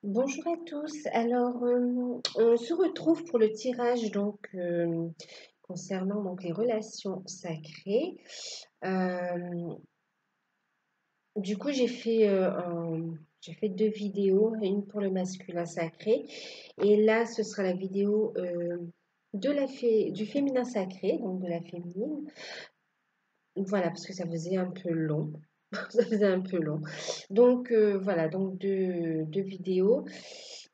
Bonjour à tous. Alors, on se retrouve pour le tirage concernant les relations sacrées. Euh, du coup, j'ai fait deux vidéos, une pour le masculin sacré, et là, ce sera la vidéo du féminin sacré, donc de la féminine. Voilà, parce que ça faisait un peu long. Ça faisait un peu long. Voilà, donc deux vidéos.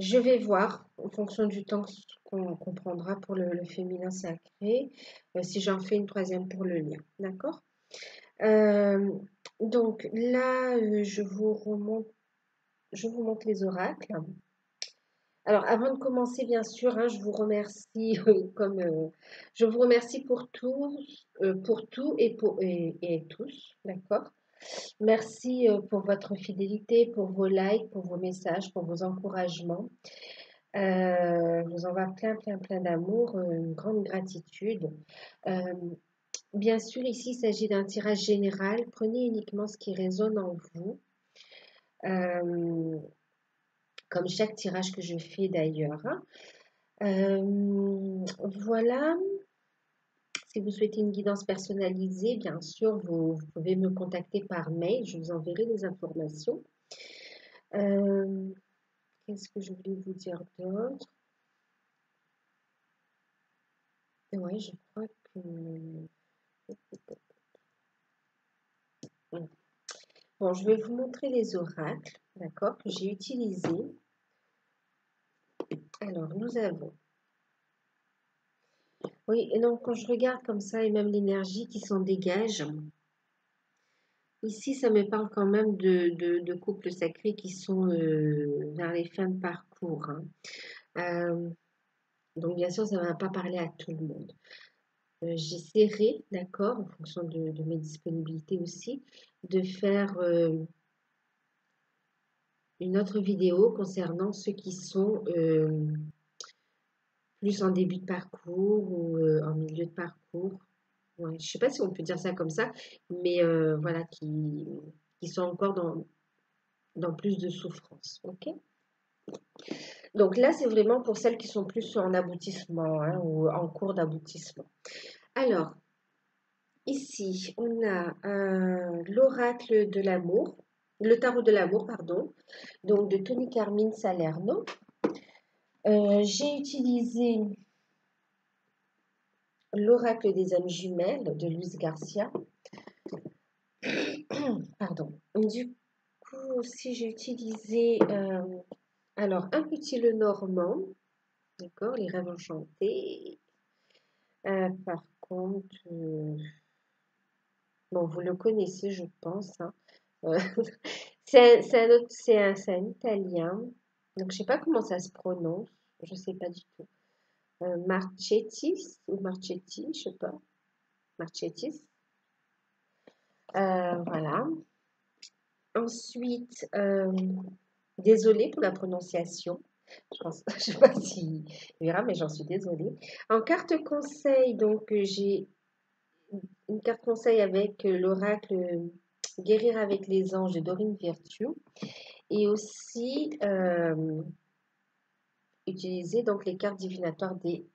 Je vais voir en fonction du temps qu'on prendra pour le féminin sacré, si j'en fais une troisième pour le lien. D'accord? Euh, donc là, je vous montre les oracles. Alors, avant de commencer, bien sûr, hein, je vous remercie je vous remercie pour tout et tous, d'accord? Merci pour votre fidélité, pour vos likes, pour vos messages, pour vos encouragements. Je vous envoie plein d'amour, une grande gratitude. Euh, Bien sûr, ici, il s'agit d'un tirage général. Prenez uniquement ce qui résonne en vous, euh, comme chaque tirage que je fais d'ailleurs, hein. Voilà. Si vous souhaitez une guidance personnalisée, bien sûr, vous pouvez me contacter par mail. Je vous enverrai les informations. Euh, Qu'est-ce que je voulais vous dire d'autre? Ouais, je crois que... Bon, je vais vous montrer les oracles, d'accord, que j'ai utilisés. Alors, nous avons... Oui, et donc quand je regarde comme ça, et même l'énergie qui s'en dégage, ici, ça me parle quand même de couples sacrés qui sont vers les fins de parcours, hein. Euh, donc, bien sûr, ça ne va pas parler à tout le monde. J'essaierai, d'accord, en fonction de mes disponibilités aussi, de faire une autre vidéo concernant ceux qui sont plus en début de parcours ou en milieu de parcours. Ouais, je ne sais pas si on peut dire ça comme ça, mais voilà, qui sont encore dans plus de souffrance. Ok? Donc là, c'est vraiment pour celles qui sont plus en aboutissement, hein, ou en cours d'aboutissement. Alors, ici, on a l'oracle de l'amour, le tarot de l'amour, pardon, donc de Tony Carmine Salerno. J'ai utilisé l'oracle des âmes jumelles de Luis Garcia. Pardon. Du coup, aussi, j'ai utilisé alors un petit le normand, d'accord, les rêves enchantés. Par contre, bon, vous le connaissez, je pense, hein. Euh, c'est un italien. Donc, je sais pas comment ça se prononce. Je sais pas du tout. Marchettis ou Marchetti, je sais pas. Marchettis. Voilà. Ensuite, désolée pour la prononciation. Je sais pas si il verra, mais j'en suis désolée. En carte conseil, donc j'ai une carte conseil avec l'oracle Guérir avec les anges de Dorine Virtue et aussi utiliser donc les cartes divinatoires des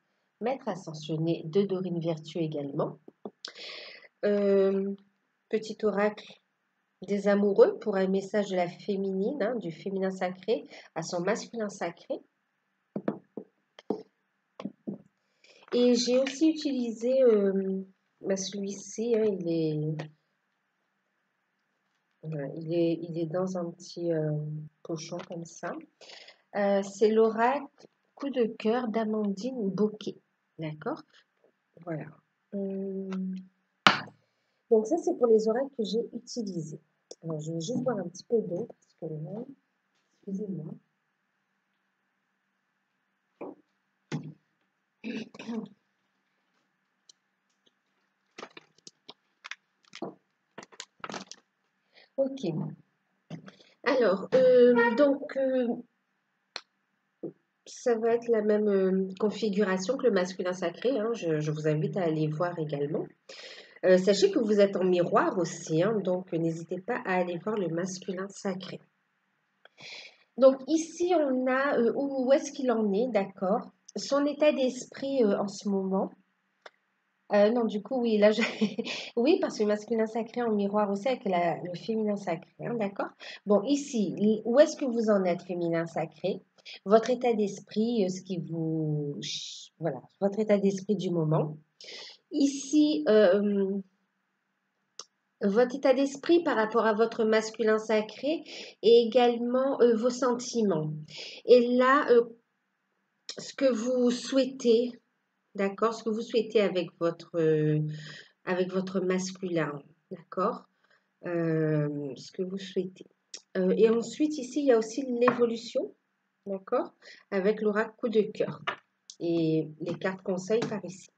maîtres ascensionnés de Dorine Virtue également. Euh, Petit oracle des amoureux pour un message de la féminine, hein, du féminin sacré à son masculin sacré. Et j'ai aussi utilisé celui-ci, hein, il est dans un petit pochon comme ça. C'est l'oracle coup de cœur d'Amandine Bocquet. D'accord? Voilà. Donc ça, c'est pour les oracles que j'ai utilisés. Alors, je vais juste boire un petit peu d'eau parce que là, excusez-moi. Ok. Alors, ça va être la même configuration que le masculin sacré, hein. Je vous invite à aller voir également. Sachez que vous êtes en miroir aussi, hein, donc n'hésitez pas à aller voir le masculin sacré. Donc ici, on a où est-ce qu'il en est, d'accord? Son état d'esprit en ce moment. Non, du coup, oui, là, oui, parce que le masculin sacré en miroir aussi avec le féminin sacré, hein, d'accord? Bon, ici, où est-ce que vous en êtes, féminin sacré? Votre état d'esprit, ce qui vous... Voilà, votre état d'esprit du moment. Ici, votre état d'esprit par rapport à votre masculin sacré et également vos sentiments. Et là, ce que vous souhaitez, d'accord, ce que vous souhaitez avec votre masculin, d'accord, ce que vous souhaitez. Et ensuite, ici, il y a aussi l'évolution, d'accord, avec l'oracle coup de cœur et les cartes conseils par ici.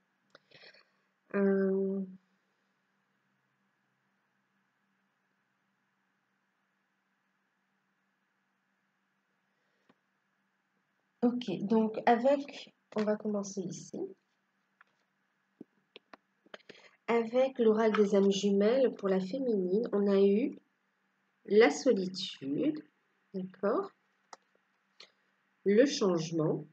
Euh, ok, donc on va commencer ici. Avec l'oracle des âmes jumelles pour la féminine, on a eu la solitude, d'accord, le changement,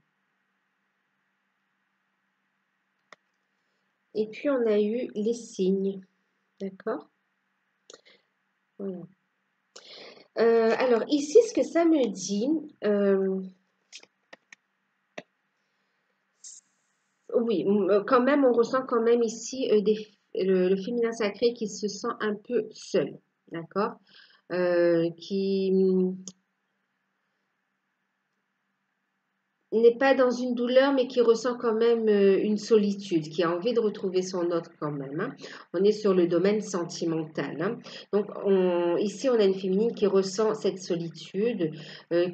et puis on a eu les signes, d'accord. Voilà. Alors ici, ce que ça me dit, oui, quand même, on ressent quand même ici le féminin sacré qui se sent un peu seul, d'accord, qui n'est pas dans une douleur, mais qui ressent quand même une solitude, qui a envie de retrouver son autre quand même, hein. On est sur le domaine sentimental, hein. Donc ici, on a une féminine qui ressent cette solitude,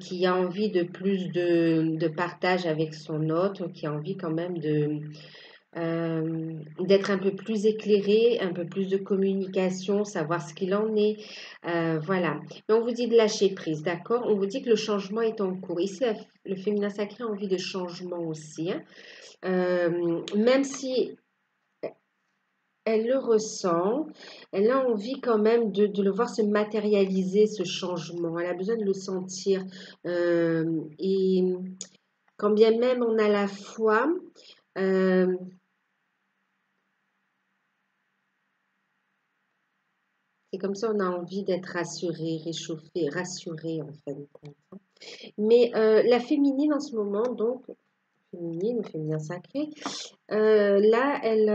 qui a envie de plus de partage avec son autre, qui a envie quand même d'être un peu plus éclairé, un peu plus de communication, savoir ce qu'il en est. Voilà. Mais on vous dit de lâcher prise, d'accord? On vous dit que le changement est en cours. Ici, le féminin sacré a envie de changement aussi, hein. Même si elle le ressent, elle a envie quand même de le voir se matérialiser, ce changement. Elle a besoin de le sentir. Et quand bien même on a la foi, euh, c'est comme ça, on a envie d'être rassuré, réchauffé, rassuré en fin de compte, hein. Mais la féminine en ce moment, donc, féminine ou féminin sacré, là, elle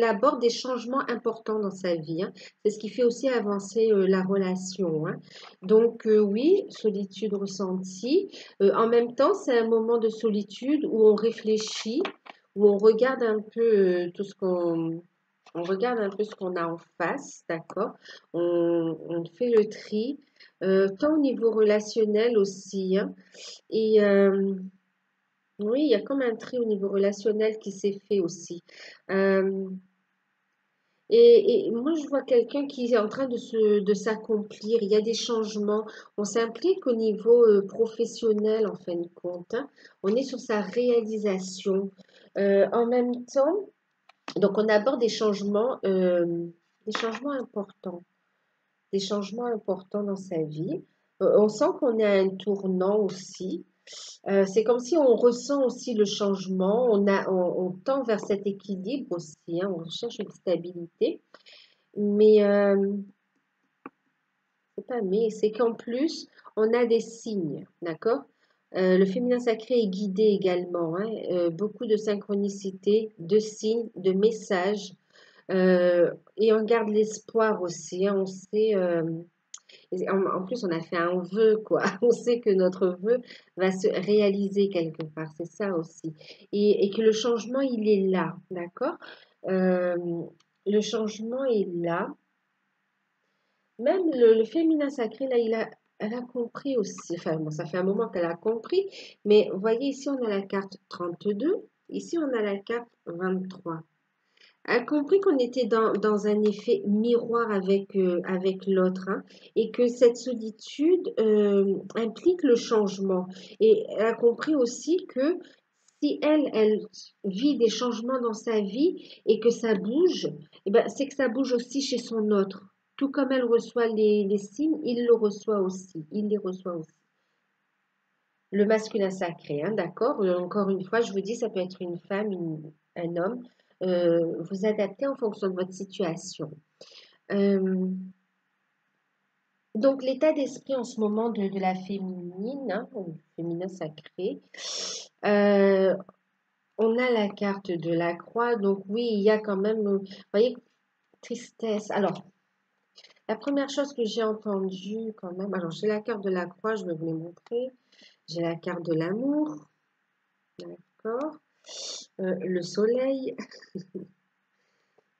aborde des changements importants dans sa vie, hein. C'est ce qui fait aussi avancer la relation, hein. Donc, oui, solitude ressentie. En même temps, c'est un moment de solitude où on réfléchit, où on regarde un peu tout ce qu'on on regarde un peu ce qu'on a en face, d'accord? On fait le tri, tant au niveau relationnel aussi, hein. Et oui, il y a comme un tri au niveau relationnel qui s'est fait aussi. Euh, et moi, je vois quelqu'un qui est en train de s'accomplir. Il y a des changements. On s'implique au niveau professionnel, en fin de compte, hein. On est sur sa réalisation. En même temps, donc on aborde des changements importants, des changements importants dans sa vie. On sent qu'on est à un tournant aussi. C'est comme si on ressent aussi le changement, on tend vers cet équilibre aussi, hein, on cherche une stabilité. Mais c'est pas mais, c'est qu'en plus, on a des signes, d'accord? Le féminin sacré est guidé également, hein, beaucoup de synchronicité, de signes, de messages. Et on garde l'espoir aussi, hein, on sait, en plus, on a fait un vœu, quoi. On sait que notre vœu va se réaliser quelque part, c'est ça aussi. Et que le changement, il est là, d'accord? Euh, le changement est là. Même le féminin sacré, là, elle a compris aussi. Enfin, bon, ça fait un moment qu'elle a compris. Mais vous voyez, ici, on a la carte 32. Ici, on a la carte 23. Elle a compris qu'on était dans un effet miroir avec l'autre, hein, et que cette solitude implique le changement. Et elle a compris aussi que si elle vit des changements dans sa vie et que ça bouge, eh ben, c'est que ça bouge aussi chez son autre. Tout comme elle reçoit les signes, il le reçoit aussi. Il les reçoit aussi. Le masculin sacré, hein, d'accord? Encore une fois, je vous dis, ça peut être une femme, un homme. Vous adaptez en fonction de votre situation. Euh, donc, l'état d'esprit en ce moment de la féminine, hein, ou féminin sacré, euh, on a la carte de la croix. Donc, oui, il y a quand même, vous voyez, tristesse. Alors, la première chose que j'ai entendue quand même, alors j'ai la carte de la croix, je vais vous les montrer. J'ai la carte de l'amour, d'accord? Le soleil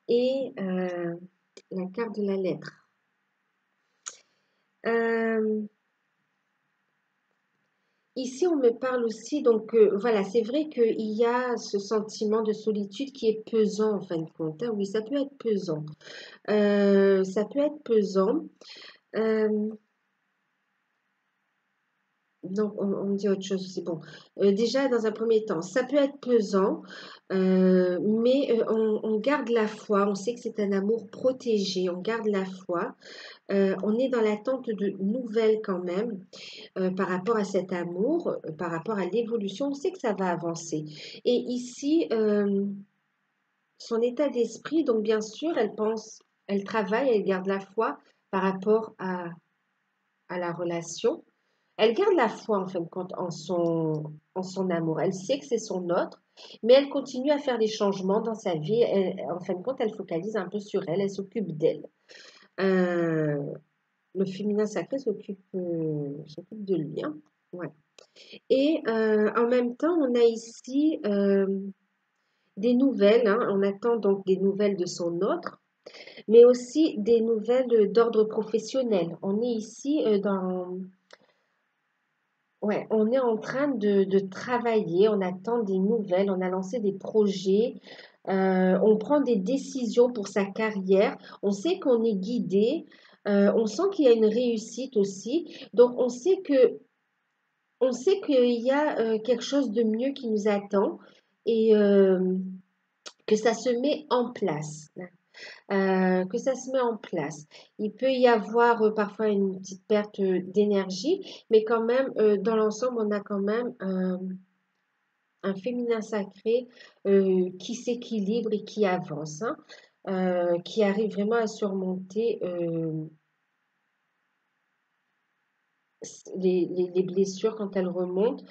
et la carte de la lettre. Euh, Ici, on me parle aussi, donc voilà, c'est vrai qu'il y a ce sentiment de solitude qui est pesant en fin de compte, hein. Oui, ça peut être pesant. Ça peut être pesant. Euh, Donc, on me dit autre chose, c'est bon. Déjà, dans un premier temps, ça peut être pesant, mais on garde la foi. On sait que c'est un amour protégé. On garde la foi. On est dans l'attente de nouvelles quand même par rapport à cet amour, par rapport à l'évolution. On sait que ça va avancer. Et ici, son état d'esprit, donc bien sûr, elle pense, elle travaille, elle garde la foi par rapport à la relation. Elle garde la foi en fin de compte en son amour. Elle sait que c'est son autre, mais elle continue à faire des changements dans sa vie. En fin de compte, elle focalise un peu sur elle, elle s'occupe d'elle. Euh, le féminin sacré s'occupe de lui, hein. Ouais. Et en même temps, on a ici des nouvelles, hein. On attend donc des nouvelles de son autre, mais aussi des nouvelles d'ordre professionnel. On est ici dans Ouais, on est en train de travailler, on attend des nouvelles, on a lancé des projets, on prend des décisions pour sa carrière, on sait qu'on est guidé, on sent qu'il y a une réussite aussi, donc on sait qu'il y a quelque chose de mieux qui nous attend et que ça se met en place. Que ça se met en place. Il peut y avoir parfois une petite perte d'énergie, mais quand même, dans l'ensemble, on a quand même un féminin sacré qui s'équilibre et qui avance, hein, qui arrive vraiment à surmonter les blessures quand elles remontent.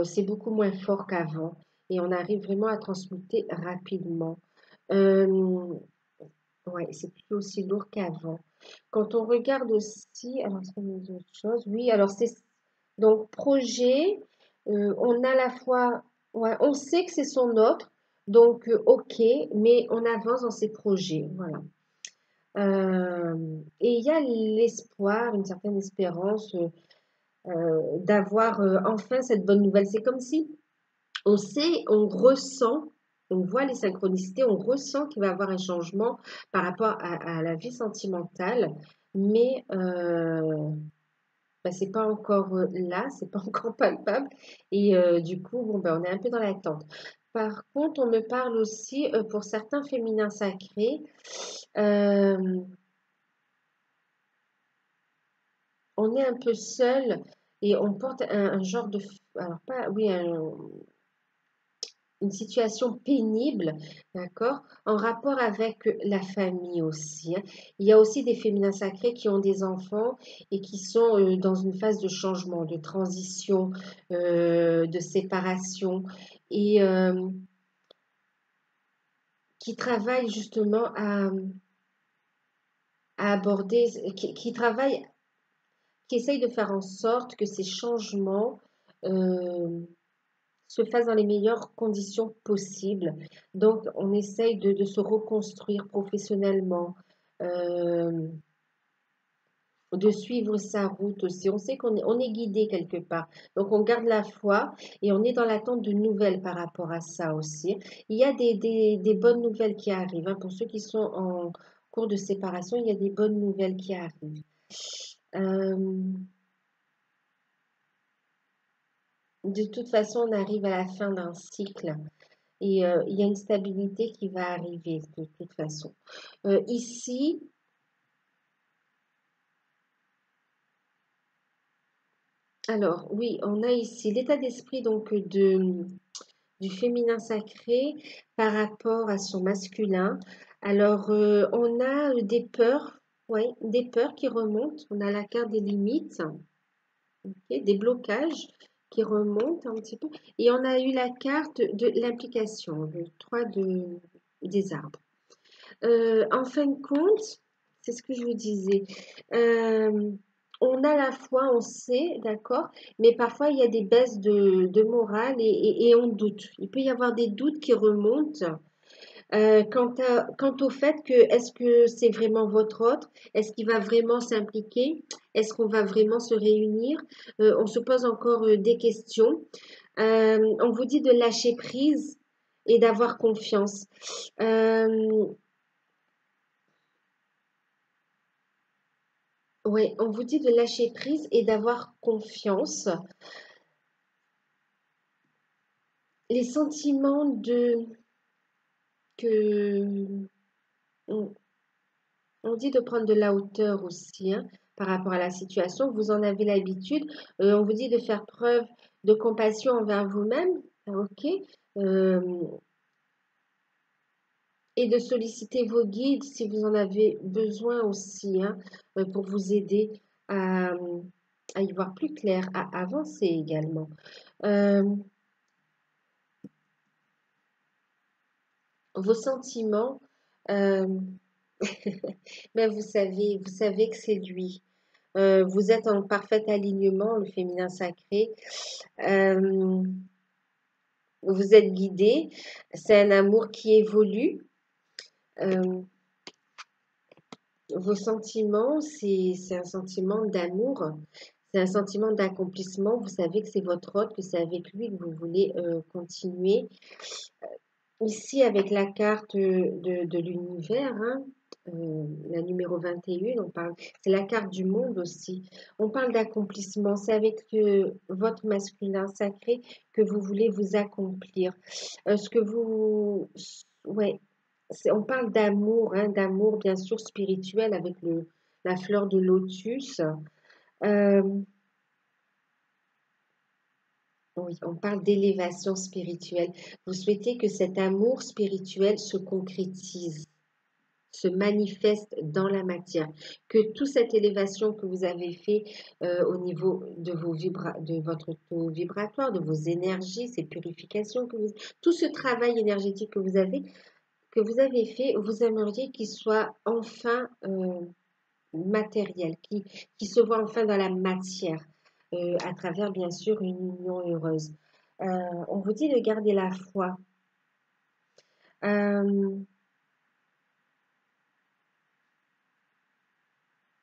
C'est beaucoup moins fort qu'avant et on arrive vraiment à transmuter rapidement. Euh, Ouais, c'est plus aussi lourd qu'avant. Quand on regarde aussi, alors est-ce qu'on a dit autre chose? Oui, alors c'est donc projet, on a la fois, ouais, on sait que c'est son autre, donc ok, mais on avance dans ses projets, voilà. Et il y a l'espoir, une certaine espérance d'avoir enfin cette bonne nouvelle. C'est comme si on sait, on ressent, on voit les synchronicités, on ressent qu'il va y avoir un changement par rapport à la vie sentimentale, mais bah, c'est pas encore là, c'est pas encore palpable, et du coup, bon, bah, on est un peu dans l'attente. Par contre, on me parle aussi pour certains féminins sacrés, euh, on est un peu seul et on porte un genre de, alors pas, oui, une situation pénible, d'accord, en rapport avec la famille aussi, hein. Il y a aussi des féminins sacrés qui ont des enfants et qui sont dans une phase de changement, de transition, de séparation et qui travaillent justement à aborder, qui travaillent, qui essayent de faire en sorte que ces changements euh, se fasse dans les meilleures conditions possibles. Donc, on essaye de se reconstruire professionnellement, euh, de suivre sa route aussi. On sait on est guidé quelque part. Donc, on garde la foi et on est dans l'attente de nouvelles par rapport à ça aussi. Il y a des bonnes nouvelles qui arrivent, hein. Pour ceux qui sont en cours de séparation, il y a des bonnes nouvelles qui arrivent. Euh, de toute façon, on arrive à la fin d'un cycle. Et il y a une stabilité qui va arriver de toute façon. Ici, Alors, oui, on a ici l'état d'esprit donc du féminin sacré par rapport à son masculin. Alors, on a des peurs, ouais, des peurs qui remontent. On a la carte des limites, ok, des blocages qui remontent un petit peu. Et on a eu la carte de l'implication, le 3 des arbres. En fin de compte, c'est ce que je vous disais. euh, on a la foi, on sait, d'accord, mais parfois il y a des baisses de morale et on doute. Il peut y avoir des doutes qui remontent quant au fait que est-ce que c'est vraiment votre autre? Est-ce qu'il va vraiment s'impliquer? Est-ce qu'on va vraiment se réunir? On se pose encore des questions. On vous dit de lâcher prise et d'avoir confiance. Euh, Ouais, on vous dit de lâcher prise et d'avoir confiance. Les sentiments que on, on dit de prendre de la hauteur aussi hein, par rapport à la situation. Vous en avez l'habitude. On vous dit de faire preuve de compassion envers vous-même, ah, ok, Euh, et de solliciter vos guides si vous en avez besoin aussi hein, pour vous aider à, à y voir plus clair, à avancer également. Euh, Vos sentiments, euh, mais vous savez que c'est lui. Vous êtes en parfait alignement, le féminin sacré. Euh, vous êtes guidé. C'est un amour qui évolue. Euh, vos sentiments, c'est un sentiment d'amour. C'est un sentiment d'accomplissement. Vous savez que c'est votre hôte, que c'est avec lui que vous voulez continuer. Ici, avec la carte de l'univers, hein, la numéro 21, on parle, c'est la carte du monde aussi. On parle d'accomplissement. C'est avec votre masculin sacré que vous voulez vous accomplir. Ce que vous, ouais, on parle d'amour, hein, d'amour bien sûr spirituel avec la fleur de lotus. Euh, oui, on parle d'élévation spirituelle. Vous souhaitez que cet amour spirituel se concrétise, se manifeste dans la matière, que toute cette élévation que vous avez fait au niveau de de votre taux vibratoire, de vos énergies, cette purification tout ce travail énergétique que vous avez fait, vous aimeriez qu'il soit enfin matériel, qui se voit enfin dans la matière, à travers bien sûr une union heureuse. On vous dit de garder la foi. Euh,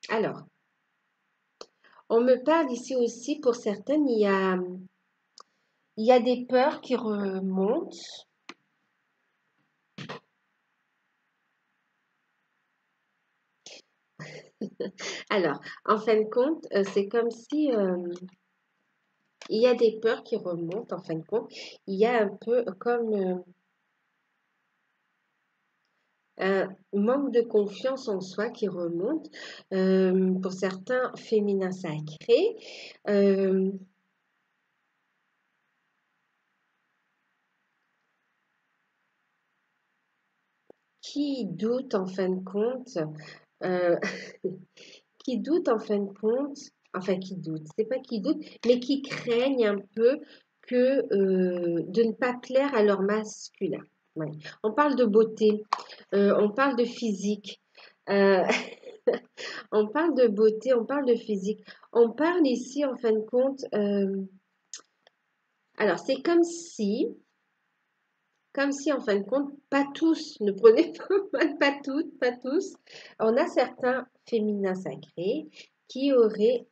alors, on me parle ici aussi, pour certaines, il y a des peurs qui remontent. Alors, en fin de compte, c'est comme si il y a des peurs qui remontent, en fin de compte. Il y a un peu comme un manque de confiance en soi qui remonte pour certains féminins sacrés. euh, qui doutent en fin de compte, euh, qui doutent en fin de compte, enfin qui doutent, c'est pas qui doutent, mais qui craignent un peu que de ne pas plaire à leur masculin. Ouais. On parle de beauté, on parle de physique, euh, on parle de beauté, on parle de physique, on parle ici en fin de compte. Alors c'est comme si en fin de compte, pas tous, ne prenez pas toutes, pas tous, on a certains féminins sacrés qui auraient,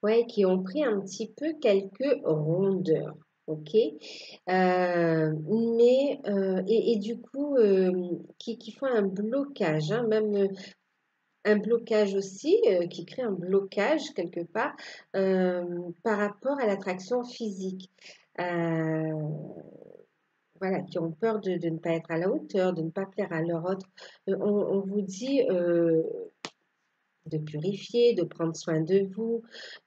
ouais, qui ont pris un petit peu quelques rondeurs, ok? Et du coup, qui font un blocage, hein, même un blocage aussi, qui crée un blocage quelque part par rapport à l'attraction physique. Euh, voilà, qui ont peur de ne pas être à la hauteur, de ne pas plaire à leur autre. On vous dit, de purifier, de prendre soin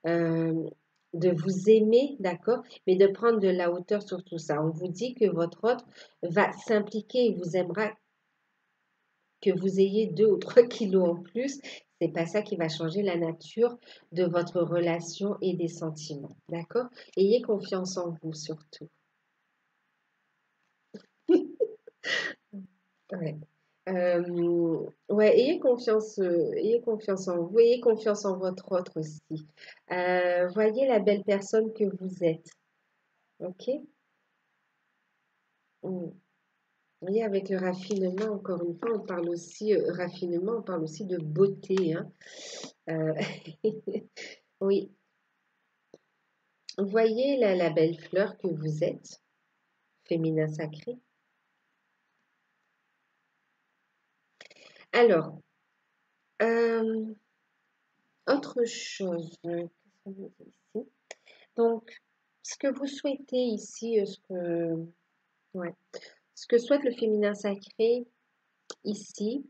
euh, de vous aimer, d'accord? Mais de prendre de la hauteur sur tout ça. On vous dit que votre hôte va s'impliquer et vous aimera que vous ayez 2 ou 3 kilos en plus. C'est pas ça qui va changer la nature de votre relation et des sentiments, d'accord? Ayez confiance en vous surtout. Ouais. Ouais, ayez confiance en vous, ayez confiance en votre autre aussi. Voyez la belle personne que vous êtes, ok? Mm. Oui, avec le raffinement, encore une fois, on parle aussi raffinement, on parle aussi de beauté, hein. Euh, oui, voyez la belle fleur que vous êtes, féminin sacré. Alors, euh, autre chose, qu'est-ce qu'on dit ici? Donc, ce que vous souhaitez ici, ouais, ce que souhaite le féminin sacré ici,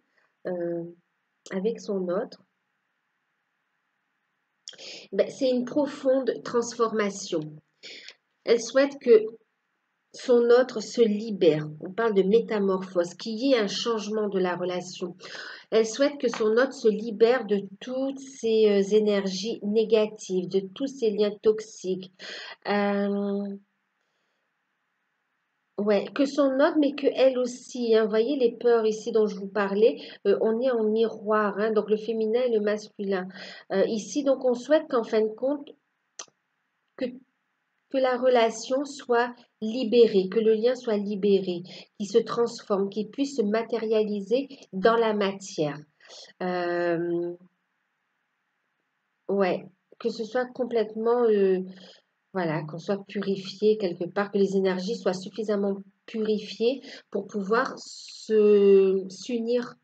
euh, avec son autre, ben, c'est une profonde transformation. Elle souhaite que son autre se libère. On parle de métamorphose, qu'il y ait un changement de la relation. Elle souhaite que son hôte se libère de toutes ces énergies négatives, de tous ces liens toxiques. Euh, ouais, que son hôte, mais que elle aussi. Hein, voyez les peurs ici dont je vous parlais, on est en miroir, hein, donc le féminin et le masculin. Ici, donc on souhaite qu'en fin de compte, que, que la relation soit libérée, que le lien soit libéré, qu'il se transforme, qu'il puisse se matérialiser dans la matière. Euh, Ouais, que ce soit complètement, voilà, qu'on soit purifié quelque part, que les énergies soient suffisamment purifiées pour pouvoir s'unir,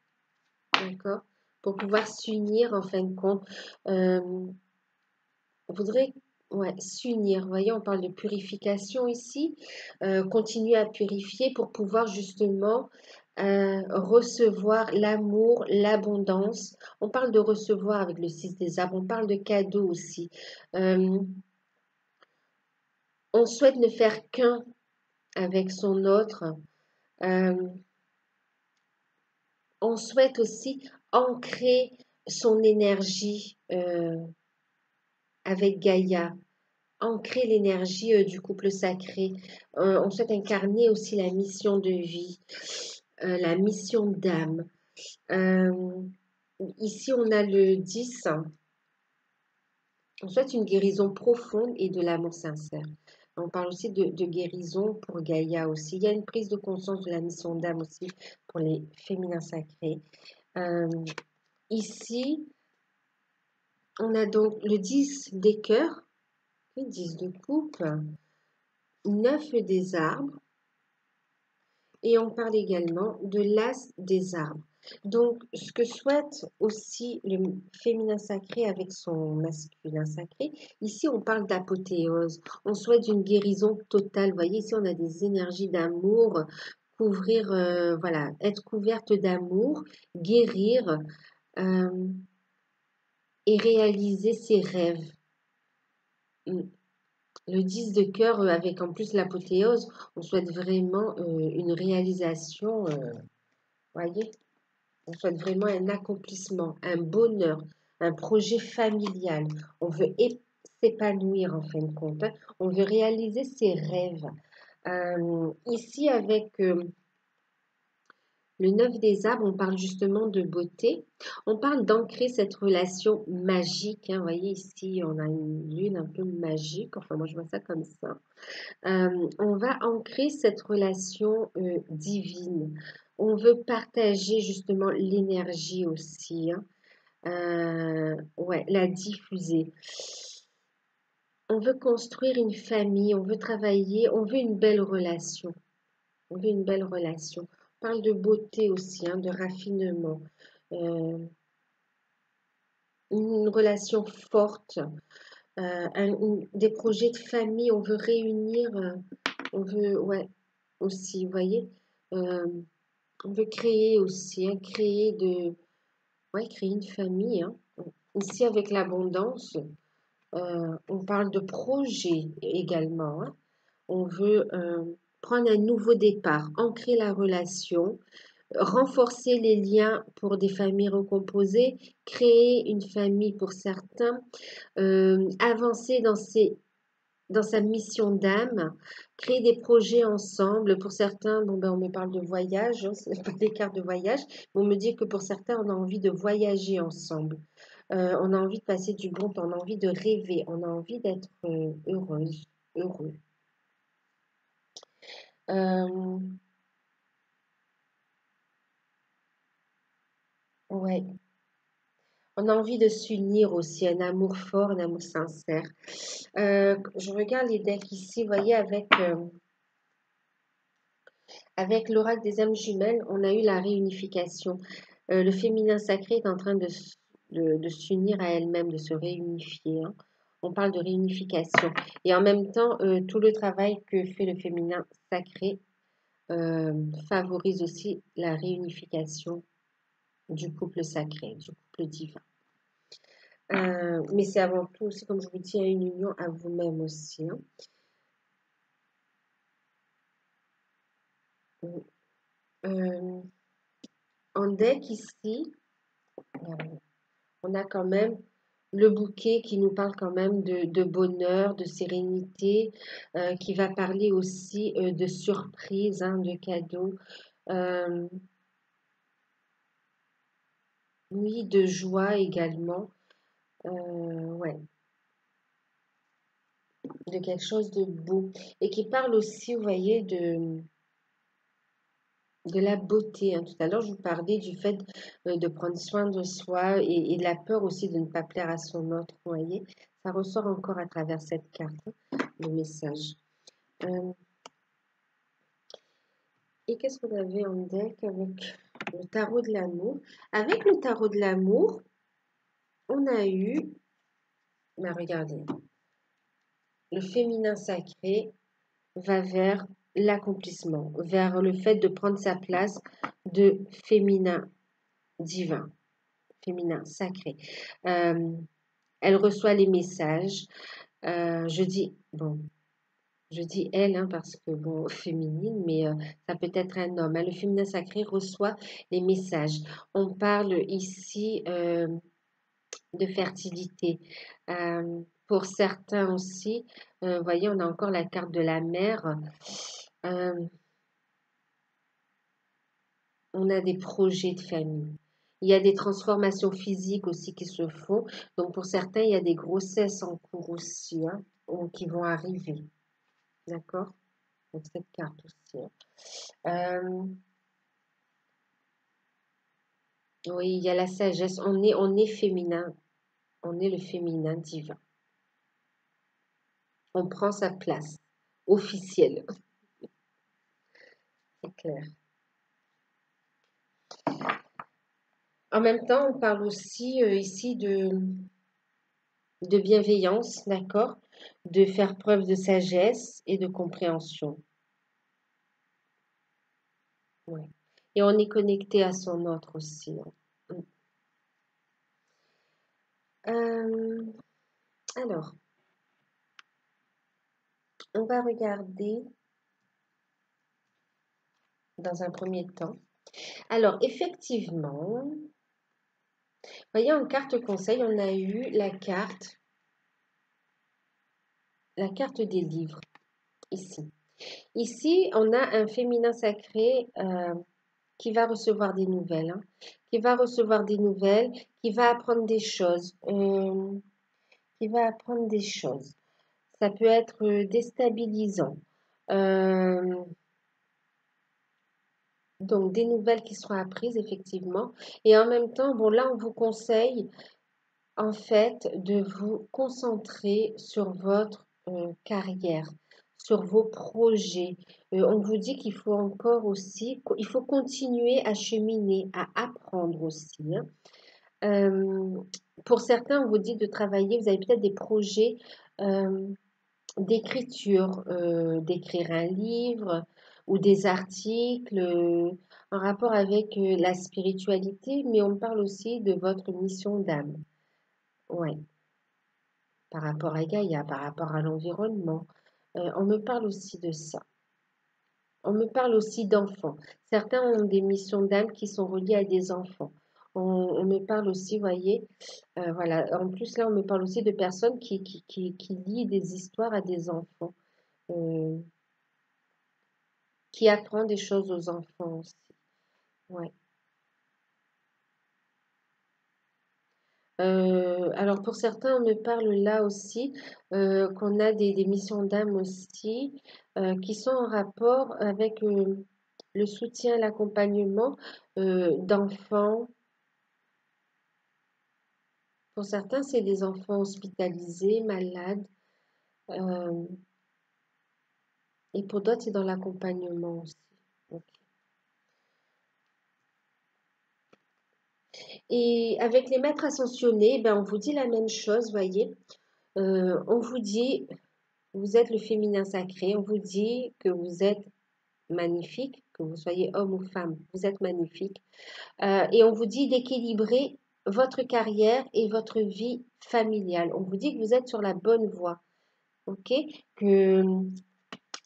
d'accord? Pour pouvoir s'unir en fin de compte. Euh, on voudrait, ouais, s'unir. Vous voyez, on parle de purification ici. Continuer à purifier pour pouvoir justement recevoir l'amour, l'abondance. On parle de recevoir avec le 6 des arbres. On parle de cadeaux aussi. Euh, on souhaite ne faire qu'un avec son autre. Euh, on souhaite aussi ancrer son énergie avec Gaïa, ancrer l'énergie du couple sacré. On souhaite incarner aussi la mission de vie, la mission d'âme. Euh, Ici, on a le 10. On souhaite une guérison profonde et de l'amour sincère. On parle aussi de guérison pour Gaïa aussi. Il y a une prise de conscience de la mission d'âme aussi pour les féminins sacrés. Euh, Ici, on a donc le 10 des cœurs, le 10 de coupe, 9 des arbres, et on parle également de l'as des arbres. Donc, ce que souhaite aussi le féminin sacré avec son masculin sacré, ici on parle d'apothéose. On souhaite une guérison totale. Vous voyez, ici on a des énergies d'amour, couvrir, voilà, être couverte d'amour, guérir et réaliser ses rêves. Mm. Le 10 de cœur, avec en plus l'apothéose, on souhaite vraiment une réalisation, voyez, on souhaite vraiment un accomplissement, un bonheur, un projet familial. On veut s'épanouir en fin de compte, hein. On veut réaliser ses rêves. Ici, avec le 9 des arbres, on parle justement de beauté. On parle d'ancrer cette relation magique, hein. Vous voyez ici, on a une lune un peu magique. Enfin, moi, je vois ça comme ça. On va ancrer cette relation divine. On veut partager justement l'énergie aussi, hein. Ouais, la diffuser. On veut construire une famille, on veut travailler, on veut une belle relation. On veut une belle relation. On parle de beauté aussi, hein, de raffinement. Euh, une relation forte, des projets de famille, on veut réunir, on veut, ouais, aussi, vous voyez, euh, on veut créer aussi, hein, créer une famille, hein. Ici, avec l'abondance, on parle de projet également, hein. On veut prendre un nouveau départ, ancrer la relation, renforcer les liens pour des familles recomposées, créer une famille pour certains, avancer dans sa mission d'âme, créer des projets ensemble. Pour certains, bon, ben, on me parle de voyage, hein, c'est pas des cartes de voyage, mais on me dit que pour certains, on a envie de voyager ensemble. On a envie de passer du bon temps, on a envie de rêver, on a envie d'être heureuse, heureux. Euh, ouais, on a envie de s'unir aussi, un amour fort, un amour sincère. Je regarde les decks ici, vous voyez, avec l'oracle des âmes jumelles, on a eu la réunification. Le féminin sacré est en train de s'unir à elle-même, de se réunifier, hein. On parle de réunification. Et en même temps, tout le travail que fait le féminin sacré favorise aussi la réunification du couple sacré, du couple divin. Mais c'est avant tout aussi, comme je vous dis, une union à vous-même aussi, hein. Euh, En deck ici, on a quand même le bouquet qui nous parle quand même de bonheur, de sérénité, qui va parler aussi de surprise, hein, de cadeaux, euh, oui, de joie également, ouais, de quelque chose de beau. Et qui parle aussi, vous voyez, de la beauté, hein. Tout à l'heure, je vous parlais du fait de prendre soin de soi et de la peur aussi de ne pas plaire à son autre, vous voyez. Ça ressort encore à travers cette carte, hein, le message. Euh, et qu'est-ce qu'on avait en deck avec le tarot de l'amour? Avec le tarot de l'amour, on a eu, bah regardez, le féminin sacré va vers l'accomplissement, vers le fait de prendre sa place de féminin divin, féminin sacré. Euh, Elle reçoit les messages. Je dis, bon, je dis elle, hein, parce que, bon, féminine, mais ça peut être un homme, hein. Le féminin sacré reçoit les messages. On parle ici de fertilité. Pour certains aussi, vous voyez, on a encore la carte de la mère. Euh, on a des projets de famille. Il y a des transformations physiques aussi qui se font. Donc, pour certains, il y a des grossesses en cours aussi, hein, ou qui vont arriver. D'accord? Donc, cette carte aussi, hein. Euh, oui, il y a la sagesse. On est féminin. On est le féminin divin. On prend sa place officielle. C'est clair. En même temps, on parle aussi ici de bienveillance, d'accord? De faire preuve de sagesse et de compréhension. Ouais. Et on est connecté à son autre aussi, hein. Euh, alors, on va regarder dans un premier temps. Alors, effectivement, voyez, en carte conseil, on a eu la carte des livres, ici. Ici, on a un féminin sacré qui va recevoir des nouvelles, hein, qui va recevoir des nouvelles, qui va apprendre des choses, qui va apprendre des choses. Ça peut être déstabilisant. Euh, donc, des nouvelles qui seront apprises, effectivement. Et en même temps, bon, là, on vous conseille, en fait, de vous concentrer sur votre carrière, sur vos projets. On vous dit qu'il faut encore aussi, il faut continuer à cheminer, à apprendre aussi, hein. Euh, pour certains, on vous dit de travailler, vous avez peut-être des projets euh, d'écriture, d'écrire un livre ou des articles en rapport avec la spiritualité, mais on parle aussi de votre mission d'âme. Ouais, par rapport à Gaïa, par rapport à l'environnement. On me parle aussi de ça. On me parle aussi d'enfants. Certains ont des missions d'âme qui sont reliées à des enfants. On me parle aussi, voyez, voilà. En plus, là, on me parle aussi de personnes qui lient des histoires à des enfants, euh, qui apprennent des choses aux enfants aussi. Ouais. Alors pour certains, on me parle là aussi qu'on a des missions d'âme aussi qui sont en rapport avec le soutien, l'accompagnement d'enfants. Pour certains, c'est des enfants hospitalisés, malades, euh, et pour d'autres, c'est dans l'accompagnement aussi. Ok. Et avec les maîtres ascensionnés, ben, on vous dit la même chose, voyez. On vous dit, vous êtes le féminin sacré, on vous dit que vous êtes magnifique, que vous soyez homme ou femme, vous êtes magnifique. Et on vous dit d'équilibrer votre carrière et votre vie familiale. On vous dit que vous êtes sur la bonne voie, ok? Que,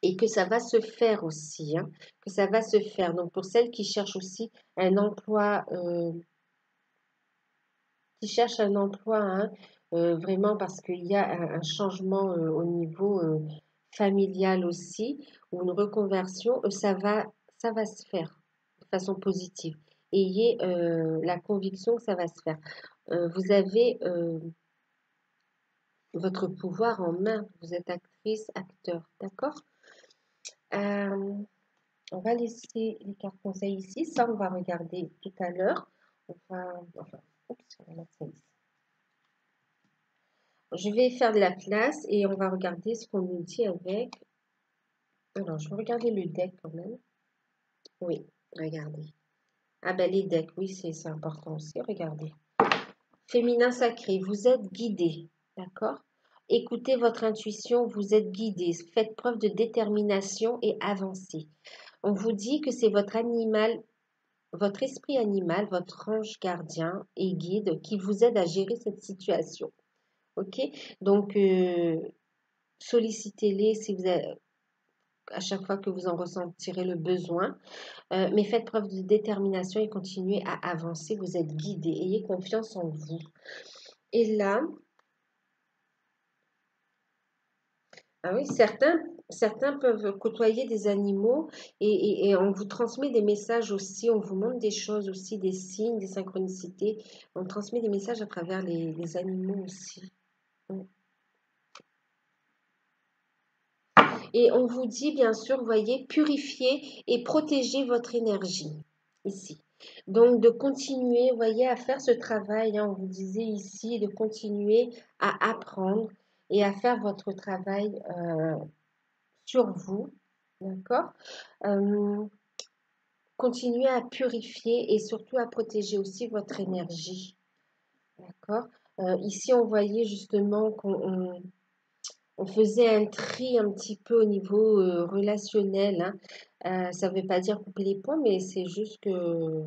et que ça va se faire aussi, hein, que ça va se faire. Donc pour celles qui cherchent aussi un emploi, hein, vraiment parce qu'il y a un changement au niveau familial aussi, ou une reconversion, ça va se faire de façon positive. Ayez la conviction que ça va se faire. Vous avez votre pouvoir en main. Vous êtes actrice, acteur, d'accord? Euh, on va laisser les cartes conseils ici. Ça, on va regarder tout à l'heure. Enfin, oups, on va mettre ça ici. Je vais faire de la place et on va regarder ce qu'on nous dit avec. Alors, je vais regarder le deck quand même. Oui, regardez. Ah ben les decks, oui, c'est important aussi. Regardez. Féminin sacré, vous êtes guidé, d'accord? Écoutez votre intuition, vous êtes guidé. Faites preuve de détermination et avancez. On vous dit que c'est votre animal, votre esprit animal, votre ange gardien et guide qui vous aide à gérer cette situation. Ok? Donc, sollicitez-les si vous avez, à chaque fois que vous en ressentirez le besoin. Mais faites preuve de détermination et continuez à avancer. Vous êtes guidé. Ayez confiance en vous. Et là, ah oui, certains peuvent côtoyer des animaux et on vous transmet des messages aussi, on vous montre des choses aussi, des signes, des synchronicités. On transmet des messages à travers les animaux aussi. Mm. Et on vous dit, bien sûr, voyez, purifier et protéger votre énergie ici. Donc, de continuer, voyez, à faire ce travail, hein, on vous disait ici, de continuer à apprendre et à faire votre travail sur vous, d'accord? Euh, Continuez à purifier et surtout à protéger aussi votre énergie, d'accord? Ici, on voyait justement on faisait un tri un petit peu au niveau relationnel, hein. Ça ne veut pas dire couper les ponts, mais c'est juste que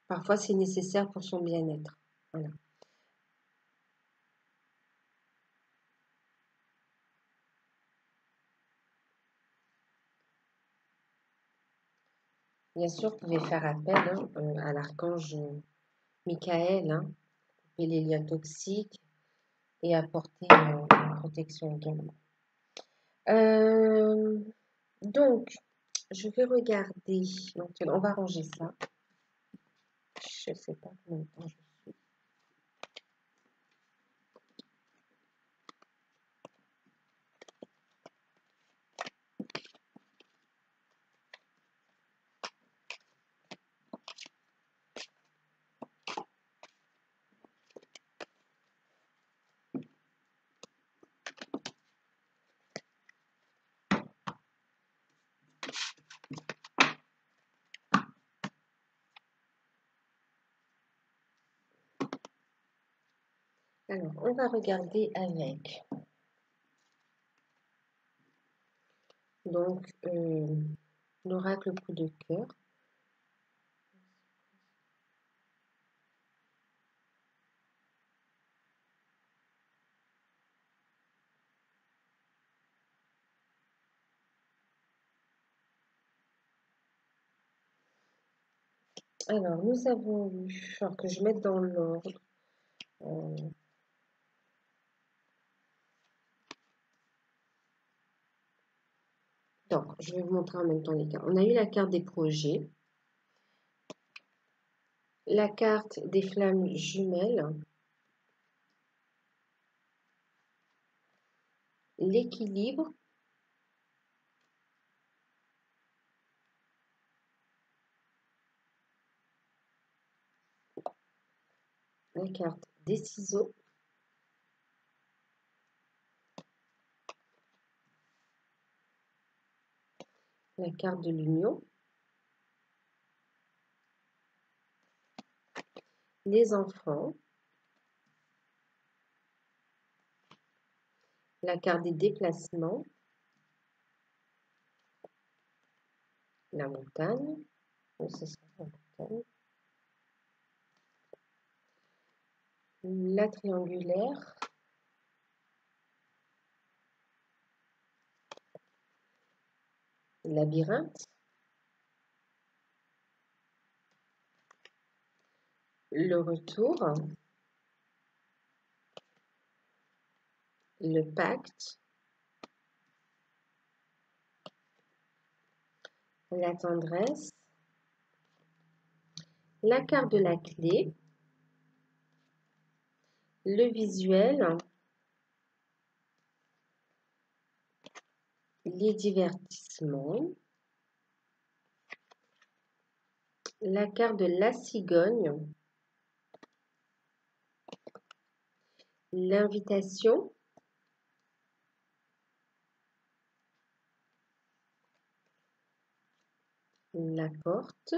parfois c'est nécessaire pour son bien-être. Voilà. Bien sûr, vous pouvez faire appel hein, à l'archange Michael, hein, couper les liens toxiques et apporter une protection également. Euh, donc, je vais regarder. Donc, on va ranger ça. Je ne sais pas combien de temps je suis. Alors, on va regarder avec. Donc, l'oracle coup de cœur. Alors, nous avons eu, alors que je mette dans l'ordre. Donc, je vais vous montrer en même temps les cartes. On a eu la carte des projets, la carte des flammes jumelles, l'équilibre, la carte des ciseaux, la carte de l'union, les enfants, la carte des déplacements, la montagne, ça sera la montagne, la triangulaire, labyrinthe, le retour, le pacte, la tendresse, la carte de la clé, le visuel, les divertissements, la carte de la cigogne, l'invitation, la porte,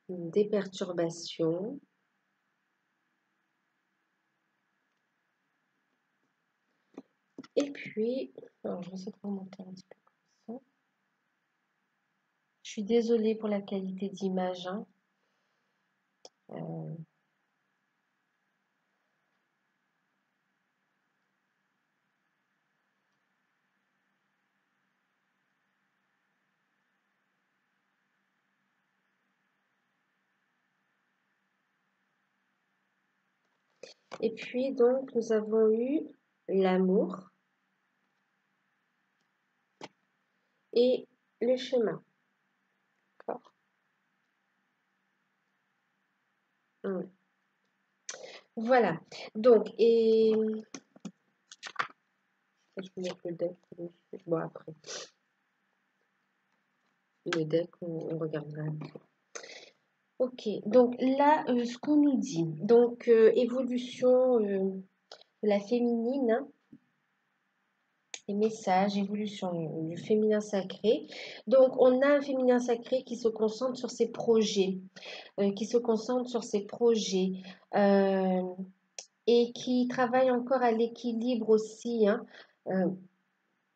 des perturbations, et puis, alors je vais essayer de remonter un petit peu comme ça. Je suis désolée pour la qualité d'image, hein. Et puis, donc, nous avons eu l'amour et le chemin. D'accord. Voilà. Donc, et je vais mettre le deck. Bon, après. Le deck, on regardera après. Ok, donc là, ce qu'on nous dit, donc évolution de la féminine, hein, les messages, évolution du féminin sacré. Donc, on a un féminin sacré qui se concentre sur ses projets, euh, et qui travaille encore à l'équilibre aussi, hein, euh,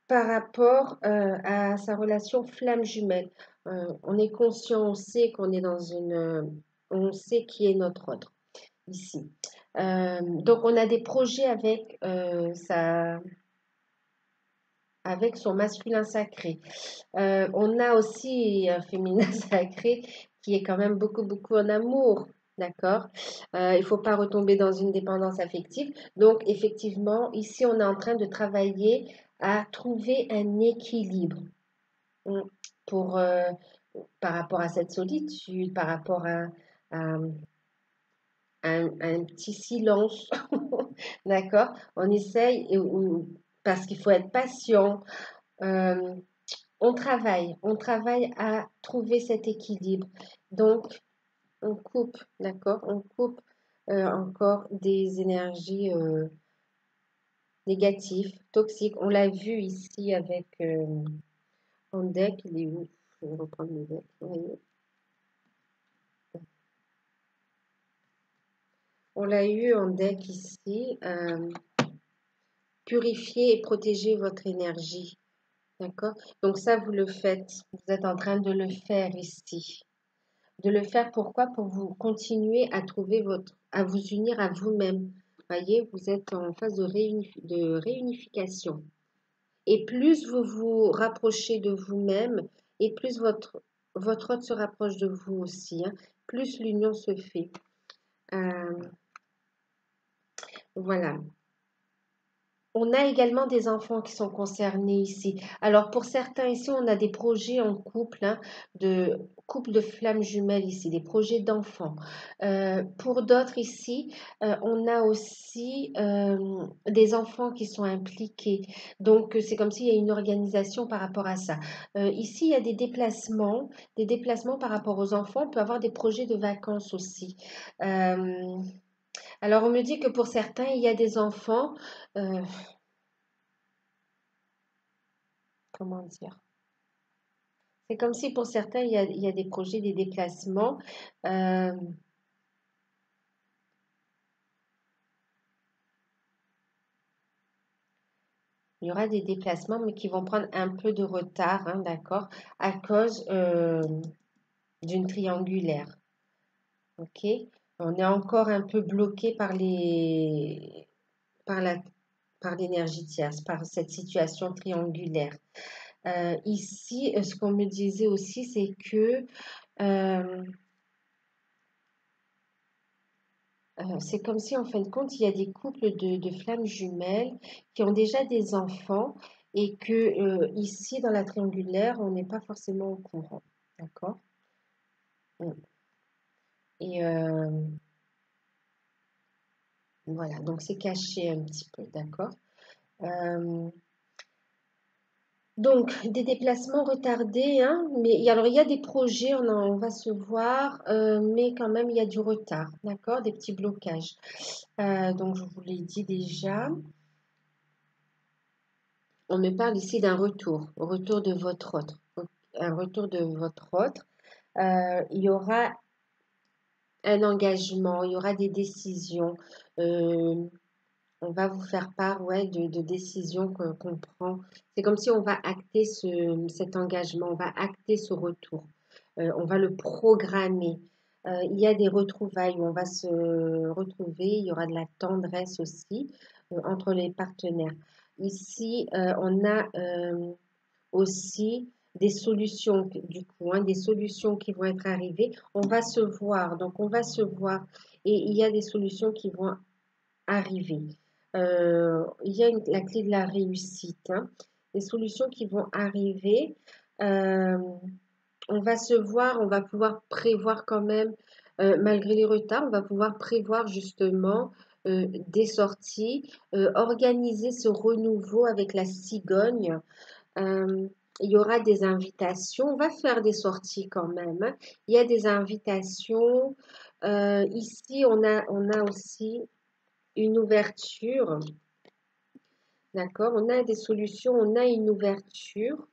par rapport à sa relation flamme jumelle. On est conscient, on sait qu'on est dans on sait qui est notre autre ici. Donc on a des projets avec son masculin sacré. On a aussi un féminin sacré qui est quand même beaucoup, beaucoup en amour. D'accord? Il ne faut pas retomber dans une dépendance affective. Donc, effectivement, ici, on est en train de travailler à trouver un équilibre mm, pour, par rapport à cette solitude, par rapport à un petit silence. D'accord? On essaye, parce qu'il faut être patient. Euh, on travaille à trouver cet équilibre. Donc, on coupe, d'accord? On coupe encore des énergies négatives, toxiques. On l'a vu ici avec un deck. Il est où? Je vais reprendre le deck. Vous voyez. On l'a eu en deck ici. Purifier et protéger votre énergie. D'accord? Donc ça, vous le faites. Vous êtes en train de le faire ici. De le faire pourquoi? Pour vous continuer à trouver à vous unir à vous-même. Voyez, vous êtes en phase de réunification. Et plus vous vous rapprochez de vous-même, et plus votre hôte se rapproche de vous aussi, hein, plus l'union se fait. Voilà. On a également des enfants qui sont concernés ici. Alors pour certains ici, on a des projets en couple, hein, de couple de flammes jumelles ici, des projets d'enfants. Pour d'autres ici, on a aussi des enfants qui sont impliqués. Donc c'est comme s'il y a une organisation par rapport à ça. Ici, il y a des déplacements par rapport aux enfants. On peut avoir des projets de vacances aussi. Euh, alors on me dit que pour certains, il y a des enfants. euh, Comment dire? C'est comme si pour certains, il y a des projets, des déplacements. euh, il y aura des déplacements, mais qui vont prendre un peu de retard, hein, d'accord, à cause d'une triangulaire. OK? On est encore un peu bloqué par la, par l'énergie tierce, par cette situation triangulaire. Ici, ce qu'on me disait aussi, c'est que euh, c'est comme si, en fin de compte, il y a des couples de flammes jumelles qui ont déjà des enfants et que ici, dans la triangulaire, on n'est pas forcément au courant. D'accord? Mm. Et voilà, donc c'est caché un petit peu. D'accord? Euh, donc, des déplacements retardés, hein, mais alors il y a des projets, on va se voir, mais quand même il y a du retard. D'accord? Des petits blocages. Donc, je vous l'ai dit déjà. On me parle ici d'un retour de votre autre, un retour de votre autre. Il y aura un engagement, il y aura des décisions. Euh, on va vous faire part, ouais, de décisions qu'on prend. C'est comme si on va acter cet engagement, on va acter ce retour. On va le programmer. Il y a des retrouvailles où on va se retrouver. Il y aura de la tendresse aussi entre les partenaires. Ici, on a aussi des solutions du coup, hein, des solutions qui vont être arrivées. On va se voir, donc on va se voir et il y a des solutions qui vont arriver. Il y a la clé de la réussite, hein, des solutions qui vont arriver. Euh, on va se voir, on va pouvoir prévoir quand même, malgré les retards, on va pouvoir prévoir justement des sorties, organiser ce renouveau avec la cigogne. Euh, il y aura des invitations. On va faire des sorties quand même, hein. Il y a des invitations. Ici, on a aussi une ouverture. D'accord? On a des solutions, on a une ouverture.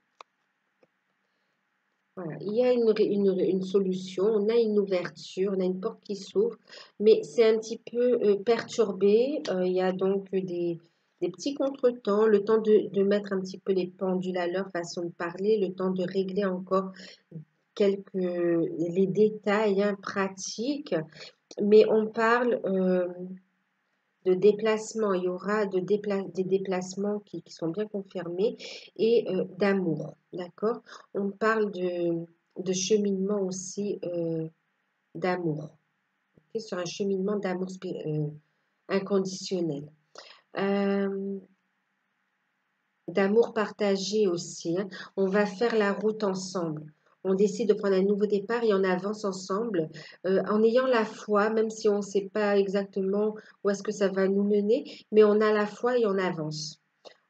Voilà. Il y a une solution, on a une ouverture, on a une porte qui s'ouvre, mais c'est un petit peu perturbé. Il y a donc des petits contretemps, le temps de mettre un petit peu les pendules à leur façon de parler, le temps de régler encore les détails, hein, pratiques, mais on parle de déplacements. Il y aura des déplacements qui sont bien confirmés et d'amour. D'accord? On parle de cheminement aussi d'amour. Ok, sur un cheminement d'amour inconditionnel. Euh, D'amour partagé aussi, hein. On va faire la route ensemble. On décide de prendre un nouveau départ et on avance ensemble en ayant la foi, même si on ne sait pas exactement où est-ce que ça va nous mener, mais on a la foi et on avance.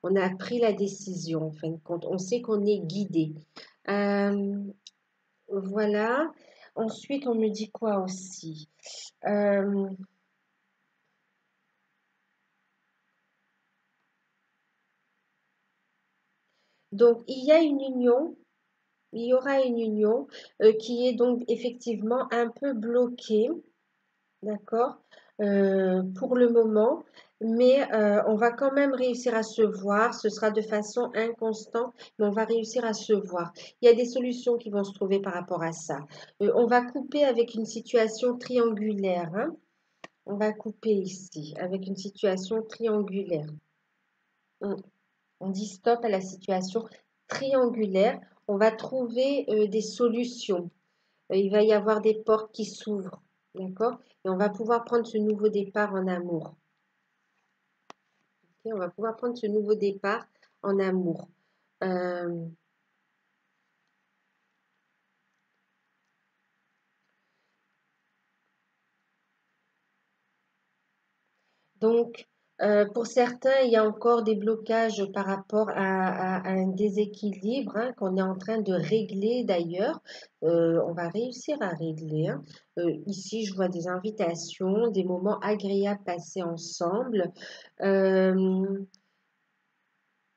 On a pris la décision, en fin de compte. On sait qu'on est guidé. Euh, voilà. Ensuite, on me dit quoi aussi? Euh, donc, il y a une union. Il y aura une union qui est donc effectivement un peu bloquée, d'accord, pour le moment, mais on va quand même réussir à se voir. Ce sera de façon inconstante, mais on va réussir à se voir. Il y a des solutions qui vont se trouver par rapport à ça. On va couper avec une situation triangulaire, hein. On va couper ici avec une situation triangulaire. On, on dit stop à la situation triangulaire. on va trouver des solutions. Il va y avoir des portes qui s'ouvrent, d'accord? Et on va pouvoir prendre ce nouveau départ en amour. Ok, on va pouvoir prendre ce nouveau départ en amour. Euh, Donc, pour certains, il y a encore des blocages par rapport à un déséquilibre hein, qu'on est en train de régler d'ailleurs. On va réussir à régler. Hein. Ici, je vois des invitations, des moments agréables passés ensemble. Euh,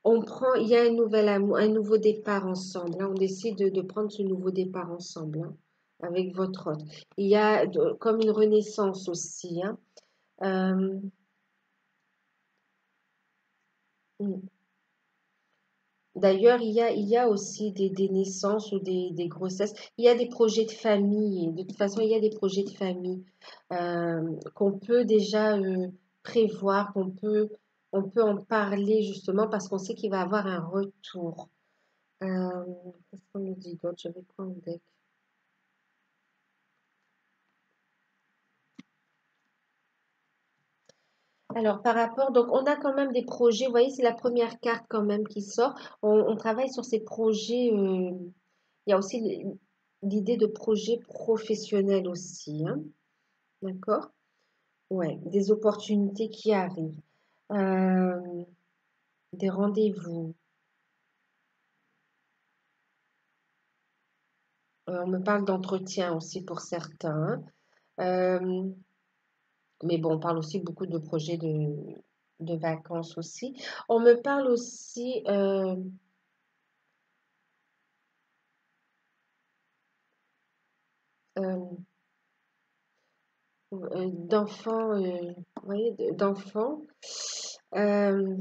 il y a un nouvel amour, un nouveau départ ensemble. Hein. On décide de prendre ce nouveau départ ensemble hein, avec votre autre. Il y a comme une renaissance aussi. Hein. Euh, mm. D'ailleurs, il y a aussi des naissances ou des grossesses. Il y a des projets de famille. De toute façon, il y a des projets de famille qu'on peut déjà prévoir, on peut en parler justement parce qu'on sait qu'il va y avoir un retour. Euh, Qu'est-ce qu'on nous dit d'autre? J'avais quoi en deck? Alors, par rapport, donc on a quand même des projets. Vous voyez, c'est la première carte quand même qui sort. On travaille sur ces projets. Il y a aussi l'idée de projet professionnel aussi, hein, d'accord? Ouais, des opportunités qui arrivent, euh, des rendez-vous. On me parle d'entretien aussi pour certains. Hein. Mais bon, on parle aussi beaucoup de projets de vacances aussi. On me parle aussi euh, d'enfants, vous voyez, d'enfants. Euh,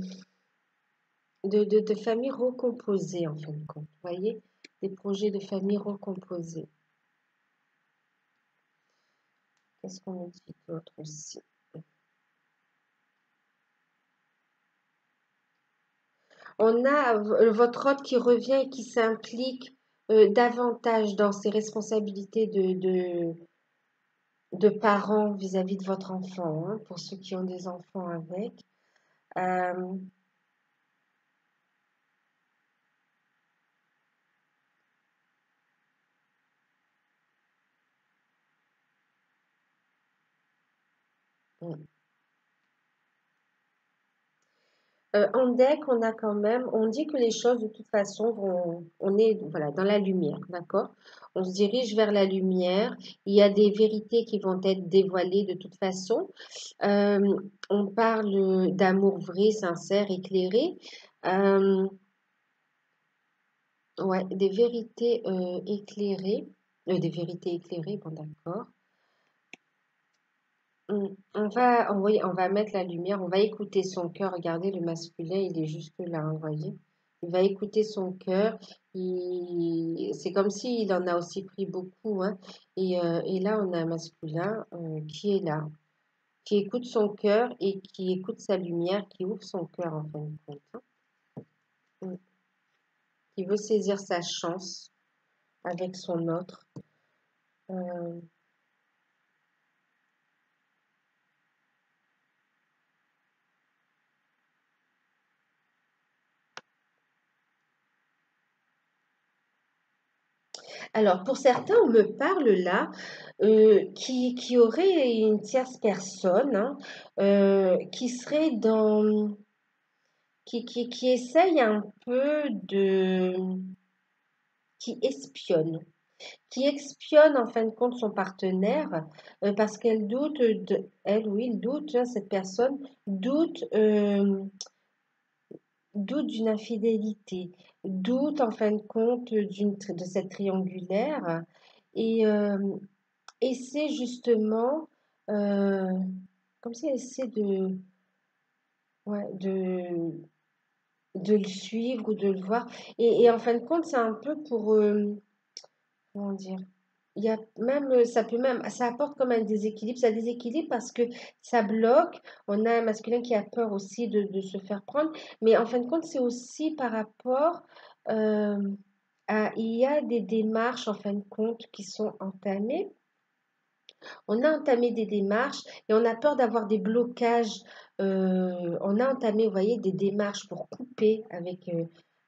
de familles recomposées, en fin de compte. Vous voyez, des projets de famille recomposées. Qu'est-ce qu'on nous dit d'autre aussi? On a votre hôte qui revient et qui s'implique davantage dans ses responsabilités de parents vis-à-vis de votre enfant, hein, pour ceux qui ont des enfants avec. Euh, en deck, on a quand même, on dit que les choses de toute façon vont, on est voilà, dans la lumière, d'accord? On se dirige vers la lumière. Il y a des vérités qui vont être dévoilées de toute façon. Euh, on parle d'amour vrai, sincère, éclairé. Euh, ouais, des vérités éclairées, bon d'accord. On va mettre la lumière, on va écouter son cœur. Regardez, le masculin, il est juste là, hein, vous voyez. Il va écouter son cœur. C'est comme s'il en a aussi pris beaucoup. Hein. Et là, on a un masculin qui est là, qui écoute son cœur et qui écoute sa lumière, qui ouvre son cœur en fin de compte. Hein. Mm. Qui veut saisir sa chance avec son autre. Euh, Alors, pour certains, on me parle là qui aurait une tierce personne hein, qui serait dans, qui essaye un peu qui espionne en fin de compte son partenaire parce qu'elle doute elle ou il doute, hein, cette personne doute, doute d'une infidélité, doute en fin de compte de cette triangulaire et essaie justement, euh, comme si elle essaie ouais, de le suivre ou de le voir. Et en fin de compte, c'est un peu pour, comment dire, il y a même, ça peut même, ça apporte comme un déséquilibre, ça déséquilibre parce que ça bloque. On a un masculin qui a peur aussi de se faire prendre, mais en fin de compte, c'est aussi par rapport, euh, il y a des démarches en fin de compte qui sont entamées. On a entamé des démarches et on a peur d'avoir des blocages. On a entamé, vous voyez, des démarches pour couper avec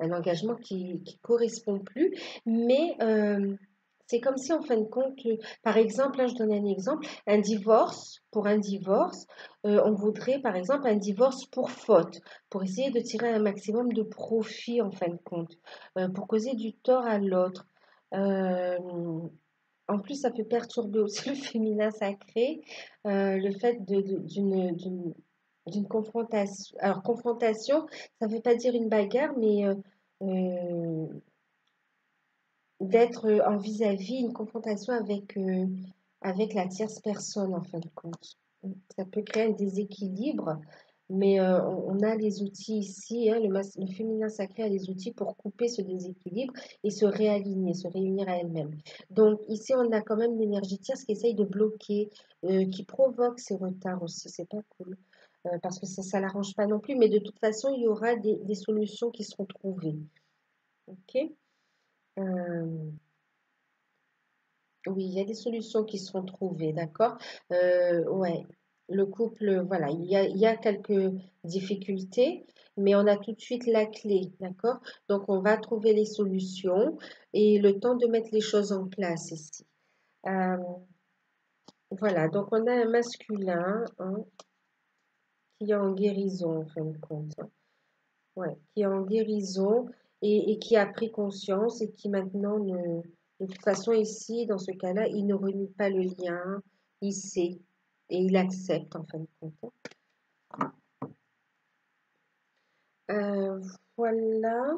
un engagement qui ne correspond plus. Mais c'est comme si, en fin de compte, par exemple, là, je donne un exemple, un divorce, pour un divorce, on voudrait, par exemple, un divorce pour faute, pour essayer de tirer un maximum de profit, en fin de compte, pour causer du tort à l'autre. Euh, En plus, ça peut perturber aussi le féminin sacré, le fait d'une confrontation. Alors, confrontation, ça ne veut pas dire une bagarre, mais euh, d'être en vis-à-vis, une confrontation avec la tierce personne, en fin de compte. Ça peut créer un déséquilibre, mais on a les outils ici, hein, le féminin sacré a les outils pour couper ce déséquilibre et se réaligner, se réunir à elle-même. Donc ici, on a quand même l'énergie tierce qui essaye de bloquer, qui provoque ces retards aussi. C'est pas cool, parce que ça l'arrange pas non plus, mais de toute façon, il y aura des solutions qui seront trouvées. Ok? Euh, Oui, il y a des solutions qui seront trouvées, d'accord? Ouais, le couple, voilà, il y a quelques difficultés, mais on a tout de suite la clé, d'accord? Donc, on va trouver les solutions et le temps de mettre les choses en place ici. Euh, voilà, donc on a un masculin hein, qui est en guérison, en fin de compte. Hein. Ouais, qui est en guérison et qui a pris conscience et qui maintenant ne... De toute façon, ici, dans ce cas-là, il ne renie pas le lien, il sait et il accepte en fin de compte. Euh, voilà.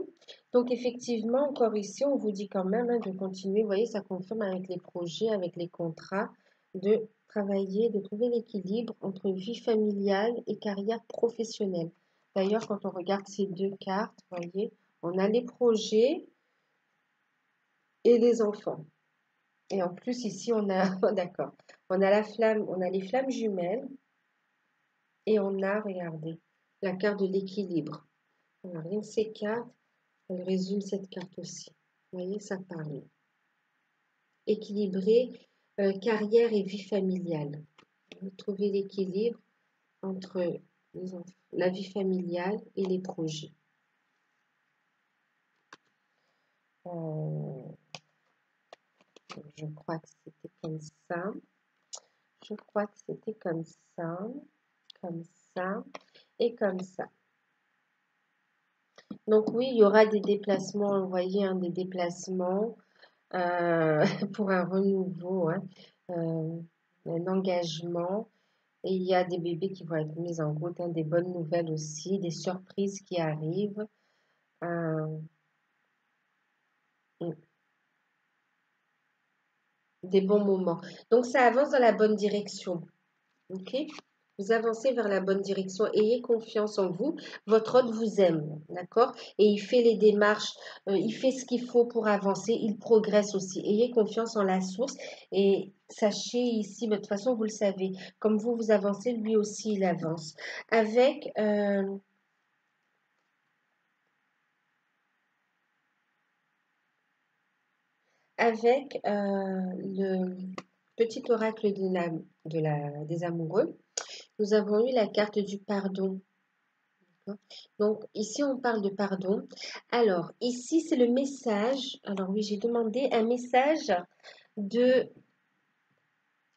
Donc, effectivement, encore ici, on vous dit quand même hein, de continuer. Vous voyez, ça confirme avec les projets, avec les contrats, de travailler, de trouver l'équilibre entre vie familiale et carrière professionnelle. D'ailleurs, quand on regarde ces deux cartes, vous voyez, on a les projets et les enfants. Et en plus, ici, on a, d'accord, on a la flamme, on a les flammes jumelles et on a, regardez, la carte de l'équilibre. Alors, rien que ces cartes, elle résume cette carte aussi. Vous voyez, ça parle. Équilibrer carrière et vie familiale. Trouver l'équilibre entre la vie familiale et les projets. Euh, je crois que c'était comme ça. Je crois que c'était comme ça et comme ça. Donc oui, il y aura des déplacements, vous voyez, hein, des déplacements pour un renouveau, hein, un engagement. Et il y a des bébés qui vont être mis en route, hein, des bonnes nouvelles aussi, des surprises qui arrivent, euh, des bons moments. Donc ça avance dans la bonne direction. Ok? Vous avancez vers la bonne direction. Ayez confiance en vous. Votre hôte vous aime, d'accord? Et il fait les démarches, il fait ce qu'il faut pour avancer. Il progresse aussi. Ayez confiance en la source. Et sachez ici, de toute façon, vous le savez, comme vous avancez, lui aussi, il avance. Avec, avec le petit oracle des amoureux, nous avons eu la carte du pardon. Donc, ici, on parle de pardon. Alors, ici, c'est le message. Alors, oui, j'ai demandé un message de,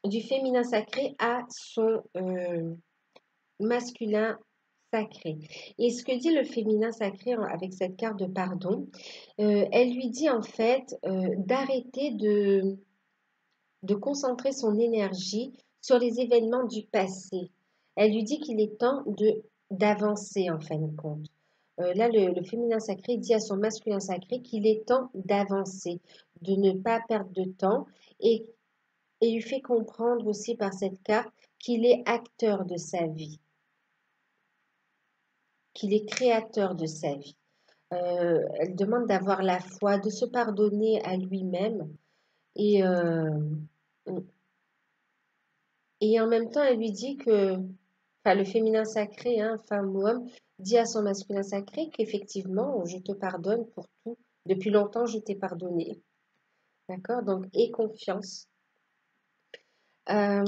du féminin sacré à son masculin sacré. Et ce que dit le féminin sacré avec cette carte de pardon, elle lui dit en fait d'arrêter de concentrer son énergie sur les événements du passé. Elle lui dit qu'il est temps d'avancer en fin de compte. Là, le féminin sacré dit à son masculin sacré qu'il est temps d'avancer, de ne pas perdre de temps et, et lui fait comprendre aussi par cette carte qu'il est acteur de sa vie, qu'il est créateur de sa vie. Elle demande d'avoir la foi, de se pardonner à lui-même et, et en même temps, elle lui dit que, enfin, le féminin sacré, hein, femme ou homme, dit à son masculin sacré qu'effectivement, je te pardonne pour tout, Depuis longtemps, je t'ai pardonné. D'accord? Donc, aie confiance. Euh,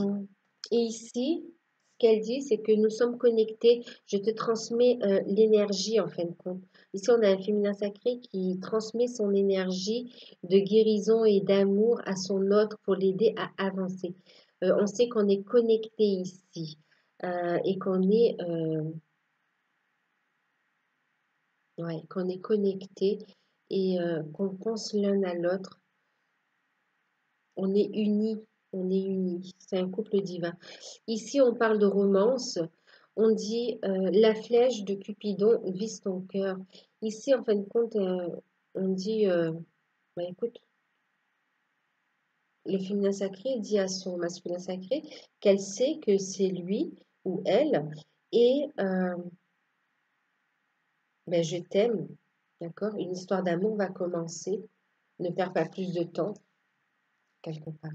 et ici, ce qu'elle dit, c'est que nous sommes connectés. Je te transmets l'énergie, en fin de compte. Ici, on a un féminin sacré qui transmet son énergie de guérison et d'amour à son autre pour l'aider à avancer. On sait qu'on est connecté ici et qu'on est connecté et qu'on pense l'un à l'autre. On est unis, on est unis. C'est un couple divin. Ici, on parle de romance. On dit la flèche de Cupidon vise ton cœur. Ici, en fin de compte, on dit bah, écoute, le féminin sacré dit à son masculin sacré qu'elle sait que c'est lui ou elle et ben, je t'aime. D'accord? Une histoire d'amour va commencer. Ne perds pas plus de temps, quelque part.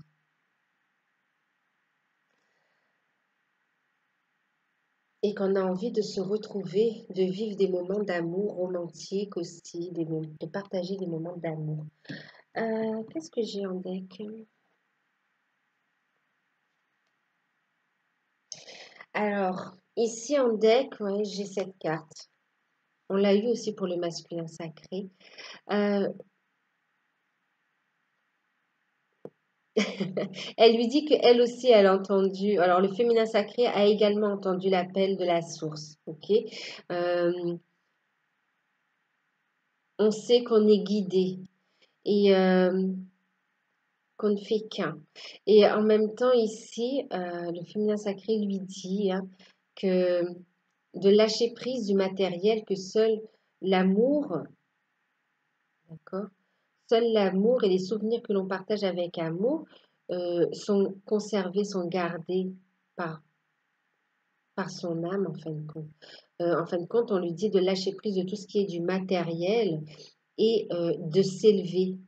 Et qu'on a envie de se retrouver, de vivre des moments d'amour romantiques aussi, de partager des moments d'amour. Qu'est-ce que j'ai en deck? Alors, ici en deck, ouais, j'ai cette carte. On l'a eu aussi pour le masculin sacré. Euh, elle lui dit qu'elle aussi, elle a entendu. Alors, le féminin sacré a également entendu l'appel de la source. Ok. Euh, on sait qu'on est guidé et qu'on ne fait qu'un. Et en même temps, ici, le féminin sacré lui dit hein, que de lâcher prise du matériel, que seul l'amour, d'accord, seul l'amour et les souvenirs que l'on partage avec amour sont conservés, sont gardés par, par son âme, en fin de compte. En fin de compte, on lui dit de lâcher prise de tout ce qui est du matériel et de s'élever.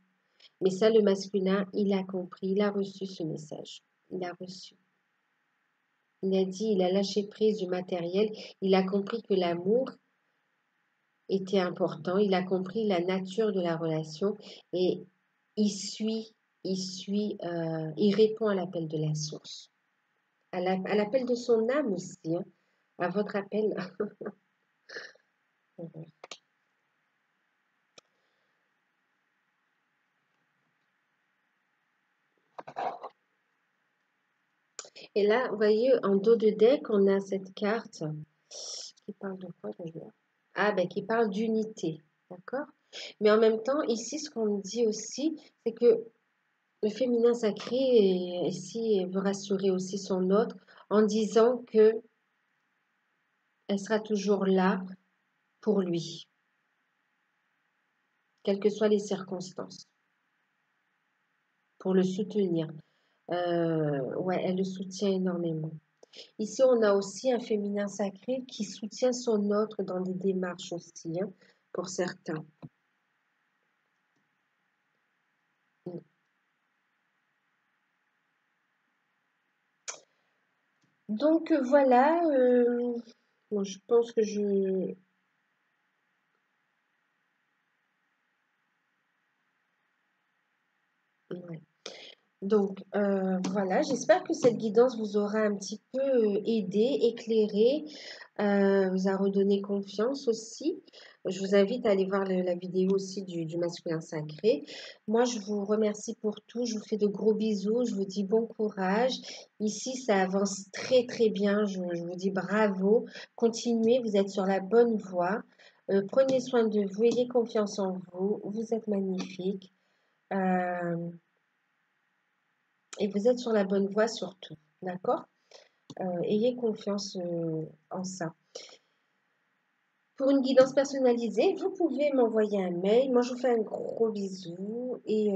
Mais ça, le masculin, il a compris, il a reçu ce message. Il a reçu. Il a dit, il a lâché prise du matériel. Il a compris que l'amour était important. Il a compris la nature de la relation et il suit, il répond à l'appel de la source, à l'appel de son âme aussi, hein, à votre appel. Et là, vous voyez, en dos de deck, on a cette carte qui parle de quoi d'ailleurs? Ah, ben, qui parle d'unité, d'accord? Mais en même temps, ici, ce qu'on me dit aussi, c'est que le féminin sacré, ici, veut rassurer aussi son autre en disant que elle sera toujours là pour lui, quelles que soient les circonstances, pour le soutenir. Ouais, elle le soutient énormément. Ici, on a aussi un féminin sacré qui soutient son autre dans des démarches aussi, hein, pour certains. Donc voilà, bon, je pense que je... ouais. Donc voilà, j'espère que cette guidance vous aura un petit peu aidé, éclairé, vous a redonné confiance aussi. Je vous invite à aller voir la vidéo aussi du masculin sacré. Moi, je vous remercie pour tout. Je vous fais de gros bisous. Je vous dis bon courage. Ici, ça avance très très bien. Je vous dis bravo. Continuez, vous êtes sur la bonne voie. Prenez soin de vous, ayez confiance en vous. Vous êtes magnifique. Euh, et vous êtes sur la bonne voie surtout. D'accord? Ayez confiance en ça. Pour une guidance personnalisée, vous pouvez m'envoyer un mail. Moi, je vous fais un gros bisou et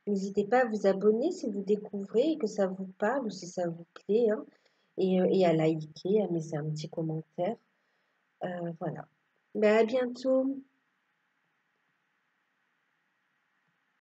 n'hésitez pas à vous abonner si vous découvrez et que ça vous parle ou si ça vous plaît, hein, et à liker, à laisser un petit commentaire. Voilà. Ben, à bientôt.